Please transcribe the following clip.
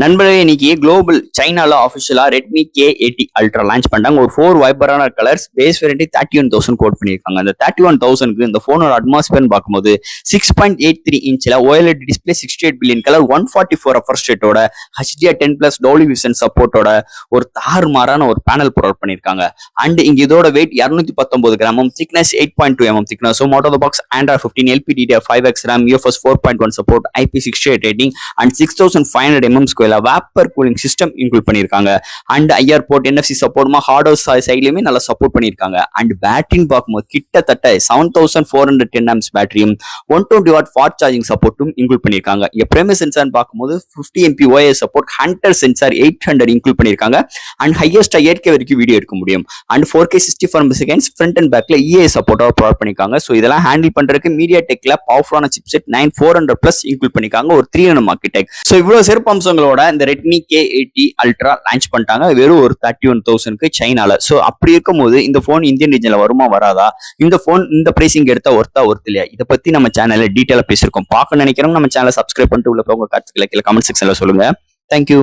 நண்பர்களே, இன்னைக்கு குளோபல் சைனால ஆஃபிஷியலா ரெட்மி K80 அல்ட்ரா லான்ச் பண்ணாங்க. ஒரு 4 வைபரான கலர்ஸ், பேஸ் வேரியன்ட் 31,000 கோட் பண்ணியிருக்காங்க. அந்த 31,000க்கு இந்த போனோட அட்மாஸ்பியர்னு பார்க்கும்போது 6.83 இன்ச்ல OLED display, 68 billion colour, 144 refresh ரேட்டோட, HDR10+ டோலி விஷன் சப்போர்ட்டோட ஒரு தாறுமாறான ஒரு பேனல் ப்ரொவைட் பண்ணியிருக்காங்க. அண்ட் இங்க இதோட வெயிட் 219 கிராமும், திக்னஸ் 8.2 mm திக்னஸும், out of the box Android 15, LPDDR5X RAM, UFS 4.1 support, IP68 rating and 6500 mm vapour cooling system include பண்ணிருக்காங்க. அண்ட் ஐஆர் போர்ட், NFC சப்போர்ட்மா, ஹார்ட்வேர் சைட்லயுமே நல்லா சப்போர்ட் பண்ணிருக்காங்க. அண்ட் பேட்டரின்னு பார்க்கும்போது கிட்டத்தட்ட 7410 amps பேட்டரியும் 120 வாட் ஃபாஸ்ட் சார்ஜிங் சப்போர்ட்டும் இன்க்ளூட் பண்ணிருக்காங்க. இங்க பிரைமரி சென்சார் பார்க்கும்போது 50 MP OIS support, Hunter sensor 800 include பண்ணிருக்காங்க. அண்ட் ஹையஸ்ட் 8K வரைக்கும் வீடியோ எடுக்க முடியும். And 4K 60 frames front and பேக்ல EA சப்போர்ட்டோட ப்ரொவைட் பண்ணிருக்காங்க. ஸோ இதெல்லாம் ஹேண்டில் பண்றதுக்கு MediaTekல பவர்ஃபுல்லான சிப்செட் 9400+ இன்க்ளூட் பண்ணிருக்காங்க. ஒரு 3nm ஆர்க்கிடெக்ட். ஸோ இவ்வளவு சிறப்பு அம்சங்களோட இந்த ரெட்மி K80 அல்ட்ரா லான்ச் பண்ணிட்டாங்க. வெறும் ஒரு 31,000க்கு சைனால. ஸோ அப்படி இருக்கும்போது இந்த போன் இந்தியன் ரீஜன்ல வருமா வராதா? இந்த போன் இந்த பிரைசிங் எடுத்தா ஒர்த் இல்லையா? இதை பத்தி நம்ம சேனல்ல டீட்டெயிலா பேசியிருக்கோம். பார்க்க நினைக்கிறோம் நம்ம சேனலை சப்ஸ்கிரைப் பண்ணிட்டு உள்ள போங்க. கமெண்ட் செக்ஷன்ல சொல்லுங்க. தேங்க்யூ.